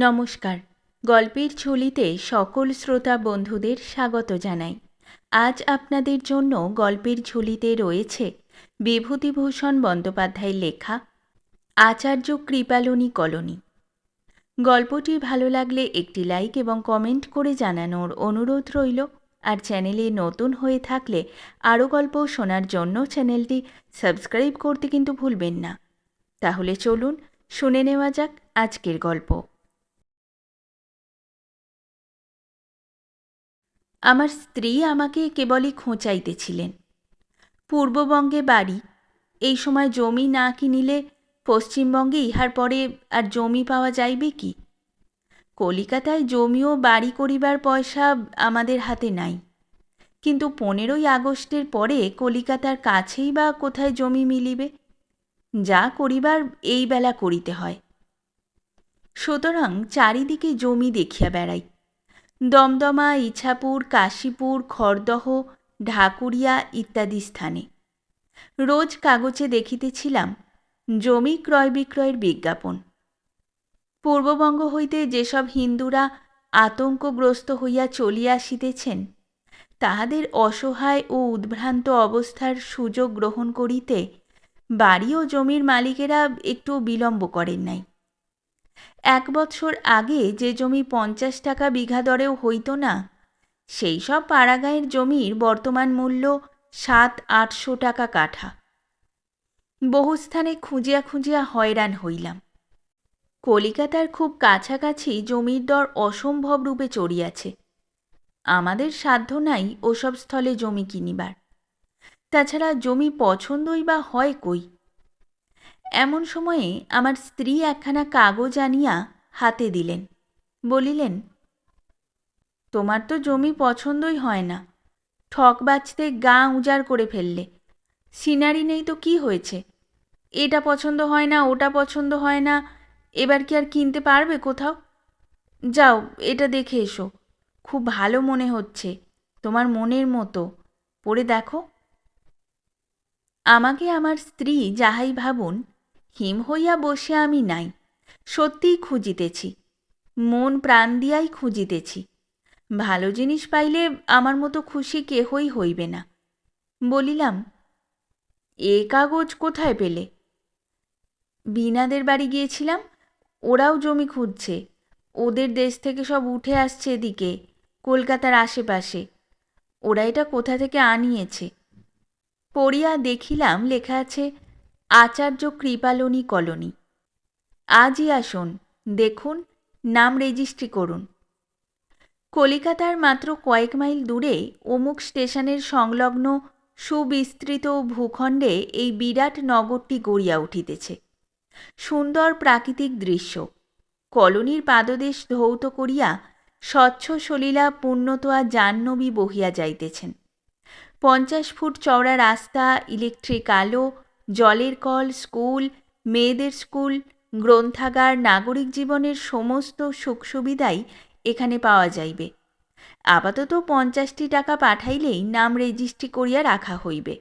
নমস্কার। গল্পের ঝুলিতে সকল শ্রোতা বন্ধুদের স্বাগত জানাই। আজ আপনাদের জন্য গল্পের ঝুলিতে রয়েছে বিভূতিভূষণ বন্দ্যোপাধ্যায়ের লেখা আচার্য কৃপালিনী কলোনি। গল্পটি ভালো লাগলে একটি লাইক এবং কমেন্ট করে জানানোর অনুরোধ রইল। আর চ্যানেলে নতুন হয়ে থাকলে আরও গল্প শোনার জন্য চ্যানেলটি সাবস্ক্রাইব করতে কিন্তু ভুলবেন না। তাহলে চলুন শুনে নেওয়া যাক আজকের গল্প। আমার স্ত্রী আমাকে কেবলই খোঁচাইতেছিলেন। পূর্ববঙ্গে বাড়ি, এই সময় জমি না কিনিলে পশ্চিমবঙ্গে ইহার পরে আর জমি পাওয়া যাইবে কি? কলিকাতায় জমি ও বাড়ি করিবার পয়সা আমাদের হাতে নাই, কিন্তু 15ই আগস্টের পরে কলিকাতার কাছেই বা কোথায় জমি মিলিবে? যা করিবার এই বেলা করিতে হয়। সুতরাং চারিদিকে জমি দেখিয়া বেড়াই। দমদমা, ইছাপুর, কাশীপুর, খড়দহ, ঢাকুরিয়া ইত্যাদি স্থানে রোজ কাগজে দেখিতেছিলাম জমি ক্রয় বিক্রয়ের বিজ্ঞাপন। পূর্ববঙ্গ হইতে যেসব হিন্দুরা আতঙ্কগ্রস্ত হইয়া চলিয়া আসিতেছেন, তাহাদের অসহায় ও উদ্ভ্রান্ত অবস্থার সুযোগ গ্রহণ করিতে বাড়ি ও জমির মালিকেরা একটু বিলম্ব করেন নাই। 1 বৎসর আগে যে জমি 50 টাকা বিঘা দরেও হইত না, সেই সব পাড়াগাঁয়ের জমির বর্তমান মূল্য 700-800 টাকা কাঠা। বহু স্থানে খুঁজিয়া খুঁজিয়া হয়রান হইলাম। কলিকাতার খুব কাছাকাছি জমির দর অসম্ভব রূপে চড়িয়াছে। আমাদের সাধ্য নাই ওসব স্থলে জমি কিনিবার। তাছাড়া জমি পছন্দই বা হয় কই? এমন সময়ে আমার স্ত্রী একখানা কাগজ আনিয়া হাতে দিলেন। বলিলেন, তোমার তো জমি পছন্দই হয় না, ঠক বাঁচতে গা উজাড় করে ফেললে। সিনারি নেই তো কি হয়েছে? এটা পছন্দ হয় না, ওটা পছন্দ হয় না, এবার কি আর কিনতে পারবে কোথাও? যাও, এটা দেখে এসো, খুব ভালো মনে হচ্ছে, তোমার মনের মতো, পড়ে দেখো। আমাকে আমার স্ত্রী যাহাই ভাবুন, হিম হইয়া বসে আমি নাই, সত্যিই খুঁজিতেছি, মন প্রাণ দিয়াই খুঁজিতেছি। ভালো জিনিস পাইলে আমার মতো খুশি কেহই হইবে না। বলিলাম, এ কাগজ কোথায় পেলে? বীণাদের বাড়ি গিয়েছিলাম, ওরাও জমি খুঁজছে। ওদের দেশ থেকে সব উঠে আসছে এদিকে, কলকাতার আশেপাশে। ওরা এটা কোথা থেকে আনিয়েছে। পড়িয়া দেখিলাম লেখা আছে আচার্য কৃপালিনী কলোনি। আজই আসুন, দেখুন, নাম রেজিস্ট্রি করুন। কলিকাতার মাত্র কয়েক মাইল দূরে অমুক স্টেশনের সংলগ্ন সুবিস্তৃত ভূখণ্ডে এই বিরাট নগরটি গড়িয়া উঠিতেছে। সুন্দর প্রাকৃতিক দৃশ্য। কলোনির পাদদেশ ধৌত করিয়া স্বচ্ছ সলিলা পূর্ণতোয়া জাহ্নবী বহিয়া যাইতেছেন। 50 ফুট চওড়া রাস্তা, ইলেকট্রিক আলো, জলের কল, স্কুল, মেয়েদের স্কুল, গ্রন্থাগার, নাগরিক জীবনের সমস্ত সুখ সুবিধাই এখানে পাওয়া যাইবে। আপাতত 50টি টাকা পাঠাইলেই নাম রেজিস্ট্রি করিয়া রাখা হইবে।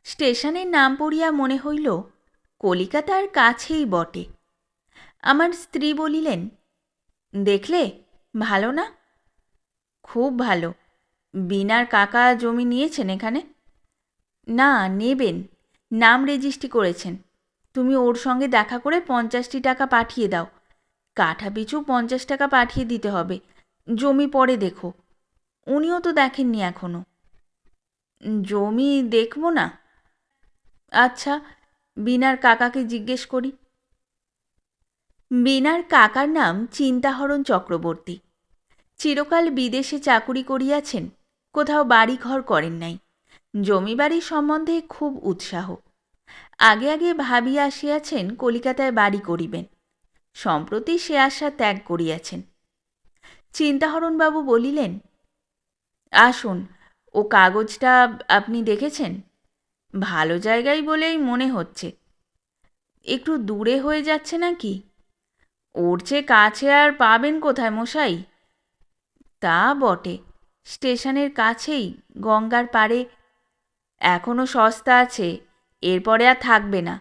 স্টেশনের নাম পড়িয়া মনে হইল কলিকাতার কাছেই বটে। আমার স্ত্রী বলিলেন, দেখলে, ভালো না? খুব ভালো। বীণার কাকা জমি নিয়েছেন এখানে? না, নেবেন, নাম রেজিস্ট্রি করেছেন। তুমি ওর সঙ্গে দেখা করে 50টি টাকা পাঠিয়ে দাও। কাঠা পিছু 50 টাকা পাঠিয়ে দিতে হবে। জমি পরে দেখো। উনিও তো দেখেননি এখনো। জমি দেখব না? আচ্ছা, বীণার কাকাকে জিজ্ঞেস করি। বীণার কাকার নাম চিন্তাহরণ চক্রবর্তী। চিরকাল বিদেশে চাকুরি করিয়াছেন, কোথাও বাড়ি ঘর করেন নাই। জমি বাড়ির সম্বন্ধে খুব উৎসাহ। আগে আগে ভাবিয়া আসিয়াছেন কলিকাতায় বাড়ি করিবেন। সম্প্রতি সে আশা ত্যাগ করিয়াছেন। চিন্তাহরণবাবু বলিলেন, আসুন, ও কাগজটা আপনি দেখেছেন? ভালো জায়গায় বলেই মনে হচ্ছে। একটু দূরে হয়ে যাচ্ছে নাকি? ওর চেয়ে কাছে আর পাবেন কোথায় মশাই? তা বটে, স্টেশনের কাছেই, গঙ্গার পাড়ে। এখনও সস্তা আছে, এরপরে আর থাকবে না।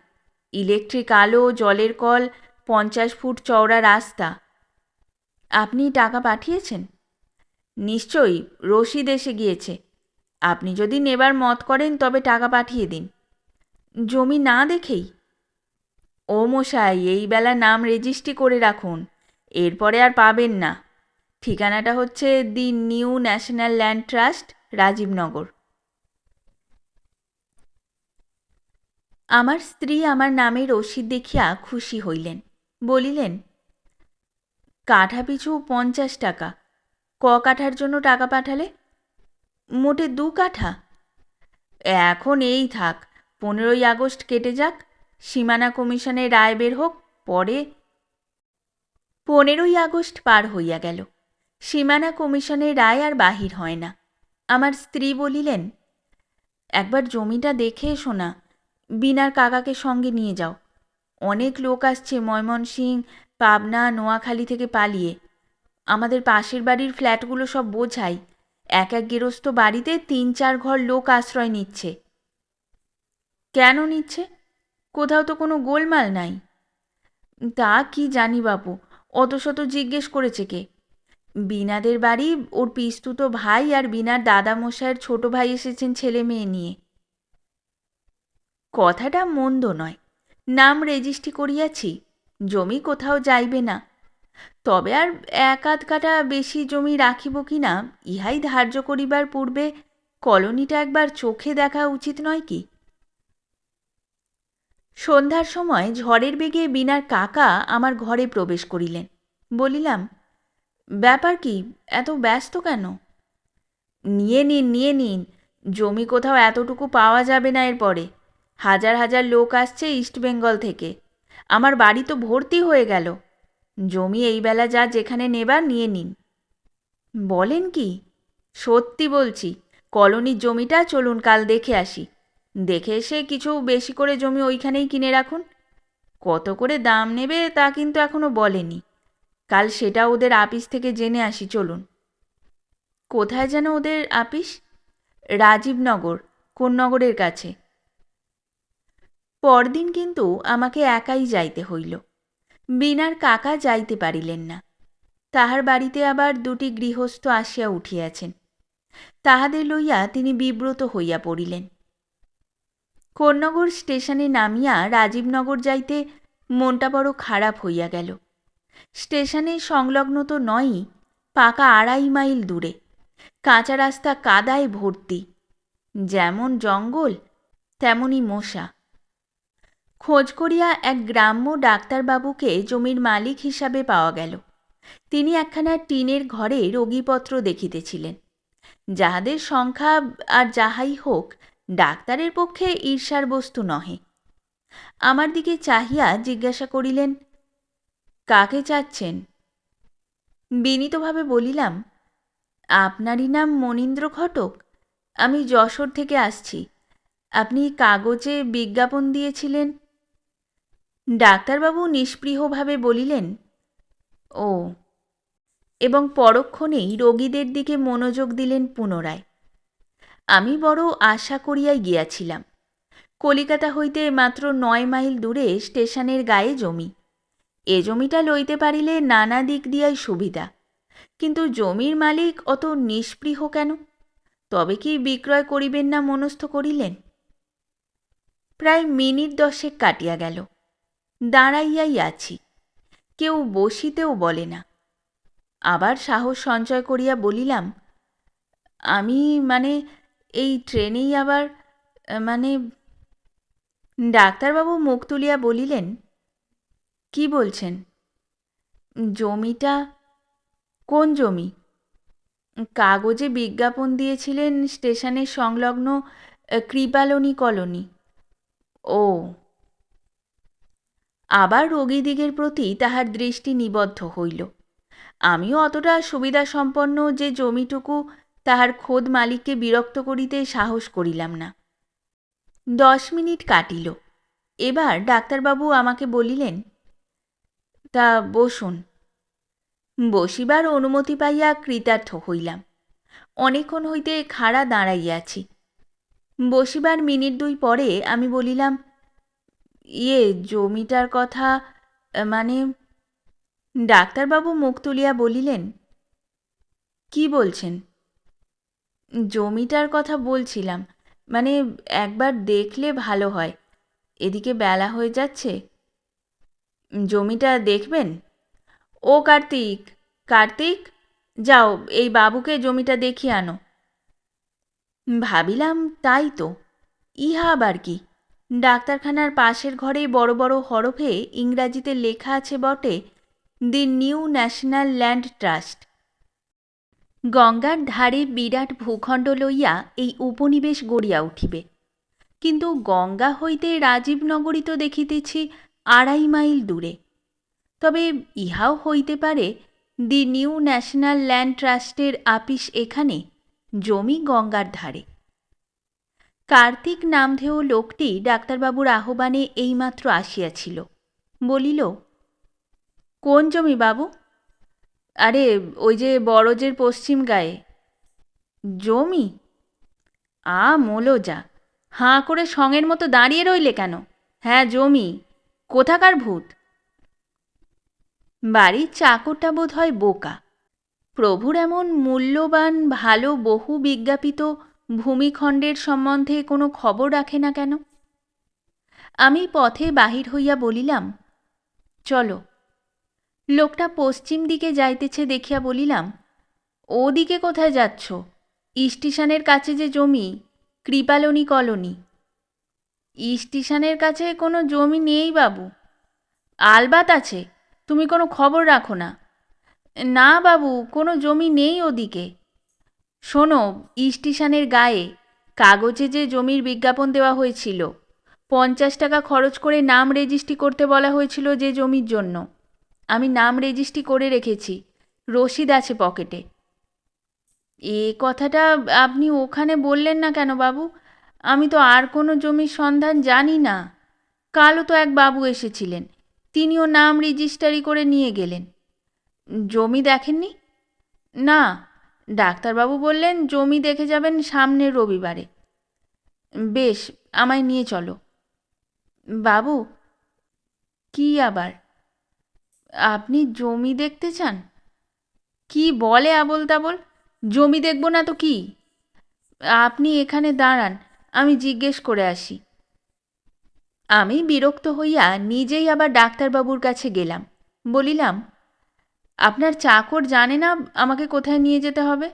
ইলেকট্রিক আলো, জলের কল, 50 ফুট চওড়া রাস্তা। আপনি টাকা পাঠিয়েছেন? নিশ্চয়ই, রসিদ এসে গিয়েছে। আপনি যদি নেবার মত করেন তবে টাকা পাঠিয়ে দিন। জমি না দেখেই? ও মশাই, এই বেলা নাম রেজিস্ট্রি করে রাখুন, এরপরে আর পাবেন না। ঠিকানাটা হচ্ছে দি new national land trust, Rajibnagar. আমার স্ত্রী আমার নামে রসিদ দেখিয়া খুশি হইলেন, বলিলেন, কাঠা পিছু 50 টাকা। ক কাঠার জন্য টাকা পাঠালে? মোটে 2 কাঠা। এখন এই থাক, 15ই আগস্ট কেটে যাক, সীমানা কমিশনের রায় বের হোক, পরে। 15ই আগস্ট পার হইয়া গেল, সীমানা কমিশনের রায় আর বাহির হয় না। আমার স্ত্রী বলিলেন, একবার জমিটা দেখে এসো না, বিনার কাকাকে সঙ্গে নিয়ে যাও। অনেক লোক আসছে ময়মনসিং, পাবনা, নোয়াখালী থেকে পালিয়ে। আমাদের পাশের বাড়ির ফ্ল্যাটগুলো সব বোঝাই, এক এক গেরস্থ বাড়িতে 3-4 ঘর লোক আশ্রয় নিচ্ছে। কেন নিচ্ছে? কোথাও তো কোনো গোলমাল নাই। তা কি জানি বাপু, অত শত জিজ্ঞেস করেছে কে? বিনাদের বাড়ি ওর পিস্তুত ভাই আর বিনার দাদামশাইয়ের ছোট ভাই এসেছেন ছেলে মেয়ে নিয়ে। কথাটা মন্দ নয়, নাম রেজিস্ট্রি করিয়াছি, জমি কোথাও যাইবে না। তবে আর 1-8 কাঠা বেশি জমি রাখিব কি না, ইহাই ধার্য করিবার পূর্বে কলোনিটা একবার চোখে দেখা উচিত নয় কি? সন্ধ্যার সময় ঝড়ের বেগে বিনার কাকা আমার ঘরে প্রবেশ করিলেন। বলিলাম, ব্যাপার কি, এত ব্যস্ত কেন? নিয়ে নিন, নিয়ে নিন, জমি কোথাও এতটুকু পাওয়া যাবে না এরপরে। হাজার হাজার লোক আসছে ইস্টবেঙ্গল থেকে, আমার বাড়ি তো ভর্তি হয়ে গেল। জমি এই বেলা যা যেখানে নেবার নিয়ে নিন। বলেন কি? সত্যি বলছি, কলোনির জমিটা চলুন কাল দেখে আসি। দেখে এসে কিছু বেশি করে জমি ওইখানেই কিনে রাখুন। কত করে দাম নেবে তা কিন্তু এখনো বলেনি। কাল সেটা ওদের আপিস থেকে জেনে আসি, চলুন। কোথায় যেন ওদের আপিস? রাজীবনগর, কোন নগরের কাছে। পরদিন কিন্তু আমাকে একাই যাইতে হইল। বিনার কাকা যাইতে পারিলেন না। তাহার বাড়িতে আবার 2টি গৃহস্থ আসিয়া উঠিয়াছেন। তাহাদের লইয়া তিনি বিব্রত হইয়া পড়িলেন। কোন্নগর স্টেশনে নামিয়া রাজীবনগর যাইতে মনটা বড় খারাপ হইয়া গেল। স্টেশনের সংলগ্ন তো নয়ই, পাকা 2.5 মাইল দূরে। কাঁচা রাস্তা কাদায় ভর্তি, যেমন জঙ্গল তেমনি মশা। খোঁজ করিয়া এক গ্রাম্য ডাক্তারবাবুকে জমির মালিক হিসাবে পাওয়া গেল। তিনি একখানা টিনের ঘরে রোগীপত্র দেখিতেছিলেন। যাহাদের সংখ্যা আর যাহাই হোক, ডাক্তারের পক্ষে ঈর্ষার বস্তু নহে। আমার দিকে চাহিয়া জিজ্ঞাসা করিলেন, কাকে চাচ্ছেন? বিনীতভাবে বলিলাম, আপনারই নাম মনীন্দ্র ঘটক? আমি যশোর থেকে আসছি। আপনি কাগজে বিজ্ঞাপন দিয়েছিলেন। ডাক্তারবাবু নিষ্পৃহভাবে বলিলেন, ও, এবং পরক্ষণেই রোগীদের দিকে মনোযোগ দিলেন পুনরায়। আমি বড় আশা করিয়াই গিয়াছিলাম। কলিকাতা হইতে মাত্র 9 মাইল দূরে স্টেশনের গায়ে জমি। এ জমিটা লইতে পারিলে নানা দিক দিয়াই সুবিধা। কিন্তু জমির মালিক অত নিষ্পৃহ কেন? তবে কি বিক্রয় করিবেন না মনস্থ করিলেন? প্রায় মিনিট 10 কাটিয়া গেল। দাঁড়াইয়াই আছি, কেউ বসিতেও বলে না। আবার সাহস সঞ্চয় করিয়া বলিলাম, আমি এই ট্রেনেই আবার মানে। ডাক্তারবাবু মুখ তুলিয়া বলিলেন, কি বলছেন? জমিটা? কোন জমি? কাগজে বিজ্ঞাপন দিয়েছিলেন স্টেশনের সংলগ্ন কৃপালনী কলোনি। ও। আবার রোগীদিগের প্রতি তাহার দৃষ্টি নিবদ্ধ হইল। আমিও অতটা সুবিধাসম্পন্ন যে জমিটুকু তাহার খোদ মালিককে বিরক্ত করিতে সাহস করিলাম না। 10 মিনিট কাটিল। এবার ডাক্তারবাবু আমাকে বলিলেন, তা বসুন। বসিবার অনুমতি পাইয়া কৃতার্থ হইলাম। অনেকক্ষণ হইতে খাড়া দাঁড়াইয়াছি। বসিবার মিনিট 2 পরে আমি বলিলাম, জমিটার কথা ডাক্তারবাবু মুখ তুলিয়া বলিলেন, কি বলছেন? জমিটার কথা বলছিলাম, মানে একবার দেখলে ভালো হয়। এদিকে বেলা হয়ে যাচ্ছে। জমিটা দেখবেন? ও কার্তিক, কার্তিক, যাও এই বাবুকে জমিটা দেখিয়ে আনো। ভাবিলাম তাই তো, ইহা আবার কি? ডাক্তারখানার পাশের ঘরে বড় বড় হরফে ইংরাজিতে লেখা আছে বটে, দি নিউ ন্যাশনাল ল্যান্ড ট্রাস্ট। গঙ্গার ধারে বিরাট ভূখণ্ড লইয়া এই উপনিবেশ গড়িয়া উঠিবে, কিন্তু গঙ্গা হইতে রাজীবনগরী তো দেখিতেছি 2.5 মাইল দূরে। তবে ইহাও হইতে পারে দি নিউ ন্যাশনাল ল্যান্ড ট্রাস্টের আপিস এখানে, জমি গঙ্গার ধারে। কার্তিক নামধেয় লোকটি ডাক্তারবাবুর আহ্বানে এইমাত্র আসিয়াছিল। বলিল, কোন জমি বাবু? আরে ওই যে বড়জের পশ্চিম গায়ে। জমি? মোলোজা, হাঁ করে সঙের মতো দাঁড়িয়ে রইলে কেন? হ্যাঁ জমি। কোথাকার ভূত? বাড়ির চাকরটা বোধ হয় বোকা। প্রভুর এমন মূল্যবান ভালো বহু বিজ্ঞাপিত ভূমিখণ্ডের সম্বন্ধে কোনো খবর রাখে না কেন? আমি পথে বাহির হইয়া বলিলাম, চলো। লোকটা পশ্চিম দিকে যাইতেছে দেখিয়া বলিলাম, ও দিকে কোথায় যাচ্ছ? স্টেশনের কাছে যে জমি, কৃপালনী কলোনি। স্টেশনের কাছে কোনো জমি নেই বাবু। আলবাত আছে, তুমি কোনো খবর রাখো না। না বাবু, কোনো জমি নেই ওদিকে। শোনো, স্টেশনের গায়ে কাগজে যে জমির বিজ্ঞাপন দেওয়া হয়েছিল, 50 টাকা খরচ করে নাম রেজিস্ট্রি করতে বলা হয়েছিল যে জমির জন্য, আমি নাম রেজিস্ট্রি করে রেখেছি, রসিদ আছে পকেটে। এ কথাটা আপনি ওখানে বললেন না কেন বাবু? আমি তো আর কোনো জমির সন্ধান জানি না। কালও তো এক বাবু এসেছিলেন, তিনিও নাম রেজিস্ট্রি করে নিয়ে গেলেন। জমি দেখেননি? না, ডাক্তারবাবু বললেন জমি দেখে যাবেন সামনের রবিবারে। বেশ, আমায় নিয়ে চলো। বাবু, কি আবার? আপনি জমি দেখতে চান? কি বলে আবোল তাবোল? জমি দেখব না তো কি? আপনি এখানে দাঁড়ান, আমি জিজ্ঞেস করে আসি। আমি বিরক্ত হইয়া নিজেই আবার ডাক্তারবাবুর কাছে গেলাম। বলিলাম, আপনার চাকর জানে না আমাকে কোথায় নিয়ে যেতে হবে?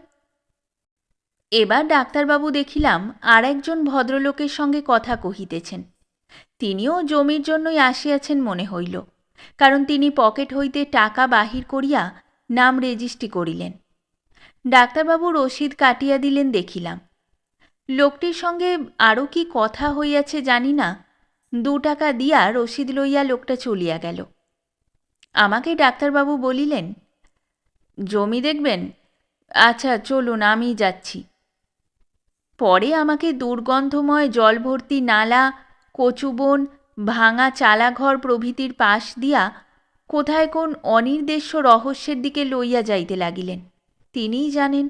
এবার ডাক্তারবাবু দেখিলাম আর একজন ভদ্রলোকের সঙ্গে কথা কহিতেছেন। তিনিও জমির জন্যই আসিয়াছেন মনে হইল, কারণ তিনি পকেট হইতে টাকা বাহির করিয়া নাম রেজিস্ট্রি করিলেন। ডাক্তারবাবু রসিদ কাটিয়া দিলেন দেখিলাম। লোকটির সঙ্গে আরও কি কথা হইয়াছে জানি না, 2 টাকা দিয়া রসিদ লইয়া লোকটা চলিয়া গেল। আমাকে ডাক্তারবাবু বলিলেন, জমি দেখবেন? আচ্ছা চলুন, আমি যাচ্ছি। পরে আমাকে দুর্গন্ধময় জলভর্তি নালা, কচুবন, ভাঙা চালাঘর প্রভৃতির পাশ দিয়া কোথায় কোন অনির্দেশ্য রহস্যের দিকে লইয়া যাইতে লাগিলেন, তিনিই জানেন।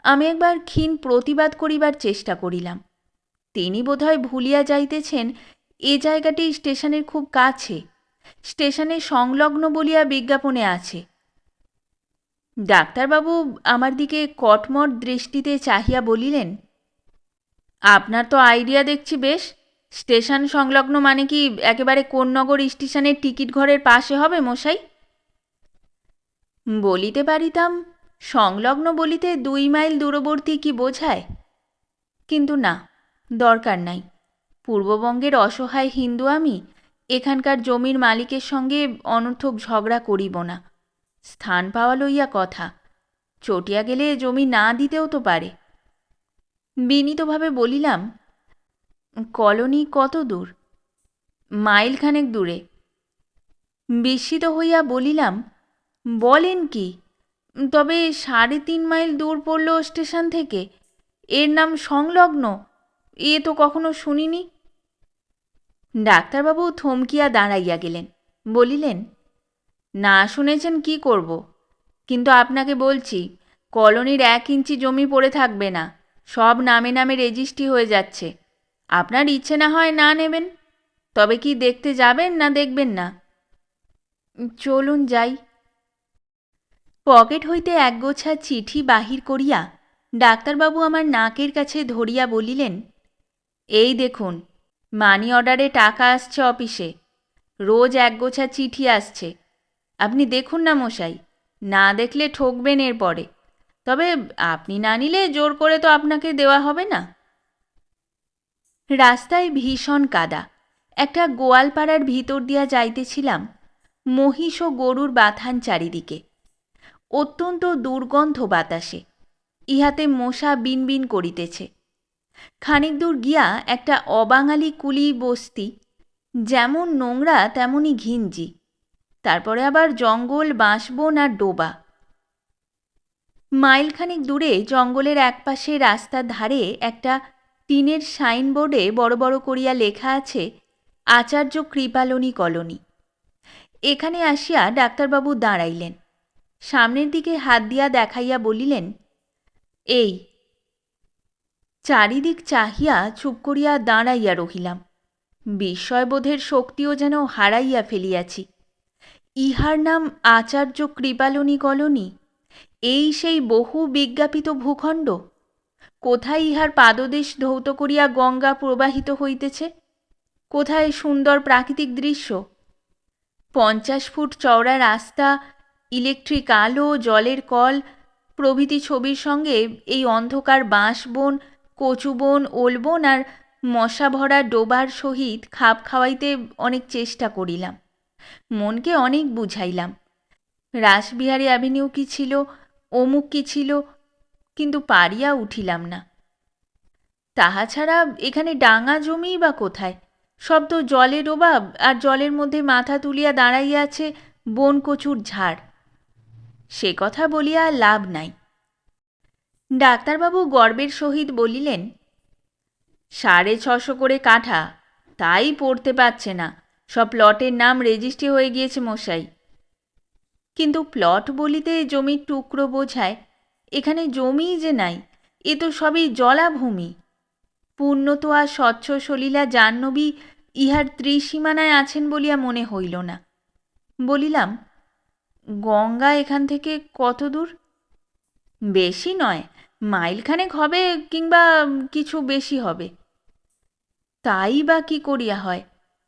আমি একবার ক্ষীণ প্রতিবাদ করিবার চেষ্টা করিলাম। তিনি বোধহয় ভুলিয়া যাইতেছেন এ জায়গাটি স্টেশনের খুব কাছে, স্টেশনের সংলগ্ন বলিয়া বিজ্ঞাপনে আছে। ডাক্তারবাবু আমার দিকে কটমট দৃষ্টিতে চাহিয়া বলিলেন, আপনার তো আইডিয়া দেখছি বেশ। স্টেশন সংলগ্ন মানে কি একেবারে কোন্নগর স্টেশনের টিকিট ঘরের পাশে হবে মশাই? বলিতে পারিতাম সংলগ্ন বলিতে 2 মাইল দূরবর্তী কি বোঝায়, কিন্তু না, দরকার নাই। পূর্ববঙ্গের অসহায় হিন্দু আমি, এখানকার জমির মালিকের সঙ্গে অনর্থক ঝগড়া করিব না। স্থান পাওয়া লইয়া কথা, চটিয়া গেলে জমি না দিতেও তো পারে। বিনীতভাবে বলিলাম, কলোনি কত দূর? মাইলখানেক দূরে। বিস্মিত হইয়া বলিলাম, বলেন কি? তবে 3.5 মাইল দূর পড়ল স্টেশন থেকে, এর নাম সংলগ্ন? এ তো কখনো শুনিনি। ডাক্তারবাবু থমকিয়া দাঁড়াইয়া গেলেন। বলিলেন, না শুনেছেন কি করব, কিন্তু আপনাকে বলছি কলোনির 1 ইঞ্চি জমি পড়ে থাকবে না, সব নামে নামে রেজিস্ট্রি হয়ে যাচ্ছে। আপনার ইচ্ছে না হয় না নেবেন, তবে কি দেখতে যাবেন না দেখবেন না? চলুন যাই। পকেট হইতে একগোছা চিঠি বাহির করিয়া ডাক্তারবাবু আমার নাকের কাছে ধরিয়া বলিলেন, এই দেখুন, মানি অর্ডারে টাকা আসছে অফিসে, রোজ একগোছা চিঠি আসছে, আপনি দেখুন না মশাই, না দেখলে ঠকবেন এরপরে, তবে আপনি না নিলে জোর করে তো আপনাকে দেওয়া হবে না। রাস্তায় ভীষণ কাদা। একটা গোয়ালপাড়ার ভিতর দিয়া যাইতেছিলাম, মহিষ ও গরুর বাথান চারিদিকে, অত্যন্ত দুর্গন্ধ বাতাসে, ইহাতে মশা বিনবিন করিতেছে। খানিক দূর গিয়া একটা অবাঙালি কুলি বস্তি, যেমন নোংরা তেমনই ঘিঞ্জি, তারপরে আবার জঙ্গল, বাঁশবন আর ডোবা। মাইলখানিক দূরে জঙ্গলের একপাশে রাস্তার ধারে একটা টিনের সাইনবোর্ডে বড় বড় করিয়া লেখা আছে, আচার্য কৃপালনী কলোনি। এখানে আসিয়া ডাক্তারবাবু দাঁড়াইলেন, সামনের দিকে হাত দিয়া দেখাইয়া বলিলেন, এই। চারিদিক চাহিয়া চুপ করিয়া দাঁড়াইয়া রহিলাম। বিস্ময়বোধের শক্তিও যেন হারাইয়া ফেলিয়াছি। ইহার নাম আচার্য কৃপালনী কলোনি? এই সেই বহু বিজ্ঞাপিত ভূখণ্ড? কোথায় ইহার পাদদেশ ধৌত করিয়া গঙ্গা প্রবাহিত হইতেছে? কোথায় সুন্দর প্রাকৃতিক দৃশ্য? 50 ফুট চওড়া রাস্তা, ইলেকট্রিক আলো, জলের কল প্রভৃতি ছবির সঙ্গে এই অন্ধকার বাঁশবন, কচুবন, ওলবন আর মশা ভরা ডোবার সহিত খাপ খাওয়াইতে অনেক চেষ্টা করিলাম, মনকে অনেক বুঝাইলাম। রাসবিহারী অ্যাভিনিউ কি ছিল, অমুক কি ছিল, কিন্তু পারিয়া উঠিলাম না। তাহা ছাড়া এখানে ডাঙা জমিই বা কোথায়? সব তো জলে ডোবা, আর জলের মধ্যে মাথা তুলিয়া দাঁড়াইয়া আছে বন কচুর ঝাড়। সে কথা বলিয়া লাভ নাই। ডাক্তারবাবু গর্বের সহিত বলিলেন, 650 করে কাঠা, তাই পড়তে পারছে না, সব প্লটের নাম রেজিস্ট্রি হয়ে গিয়েছে মশাই। কিন্তু প্লট বলিতে জমির টুকরো বোঝায়, এখানে জমিই যে নাই, এ তো সবই জলাভূমি। পূর্ণতোয়া স্বচ্ছ সলিলা জাহ্নবী ইহার ত্রিসীমানায় আছেন বলিয়া মনে হইল না। বলিলাম, গঙ্গা এখান থেকে কত দূর? বেশি নয়, মাইলখানেক হবে, কিংবা কিছু বেশি হবে। তাই বা কি করিয়া হয়?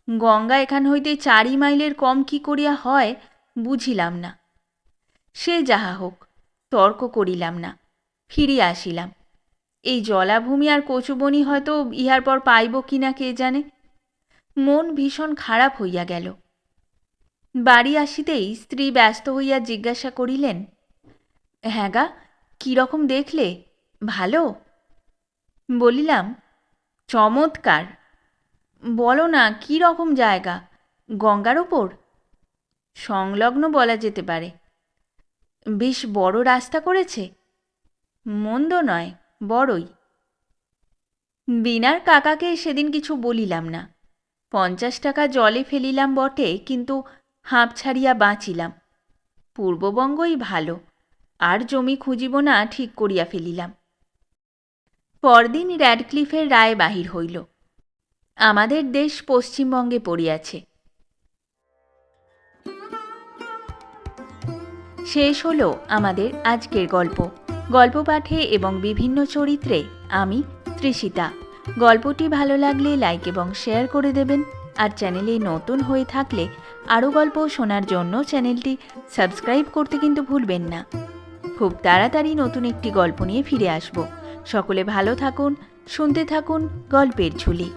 গঙ্গা এখান হইতে 4 মাইলের কম কি করিয়া হয় বুঝিলাম না। সে যাহা হোক, তর্ক করিলাম না, ফিরিয়া আসিলাম। এই জলাভূমি আর কচুবনি হয়তো ইহার পর পাইব কিনা কে জানে। মন ভীষণ খারাপ হইয়া গেল। বাড়ি আসিতেই স্ত্রী ব্যস্ত হইয়া জিজ্ঞাসা করিলেন, হ্যাঁ গা, কীরকম দেখলে? ভালো? বলিলাম, চমৎকার। বলো না, কী রকম জায়গা? গঙ্গার ওপর? সংলগ্ন বলা যেতে পারে। বেশ বড় রাস্তা করেছে? মন্দ নয়, বড়ই। বিনার কাকাকে সেদিন কিছু বলিলাম না। 50 টাকা জলে ফেলিলাম বটে, কিন্তু হাঁপ ছাড়িয়া বাঁচিলাম। পূর্ববঙ্গই ভালো, আর জমি খুঁজিব না ঠিক করিয়া ফেলিলাম। পরদিন র্যাডক্লিফের রায় বাহির হইল। আমাদের দেশ পশ্চিমবঙ্গে পড়িয়াছে। শেষ হলো আমাদের আজকের গল্প। গল্প পাঠে এবং বিভিন্ন চরিত্রে আমি তৃষিতা। গল্পটি ভালো লাগলে লাইক এবং শেয়ার করে দেবেন, আর চ্যানেলে নতুন হয়ে থাকলে আরও গল্প শোনার জন্য চ্যানেলটি সাবস্ক্রাইব করতে কিন্তু ভুলবেন না। খুব তাড়াতাড়ি নতুন একটি গল্প নিয়ে ফিরে আসব। সকলে ভালো থাকুন, শুনতে থাকুন গল্পের ঝুলি।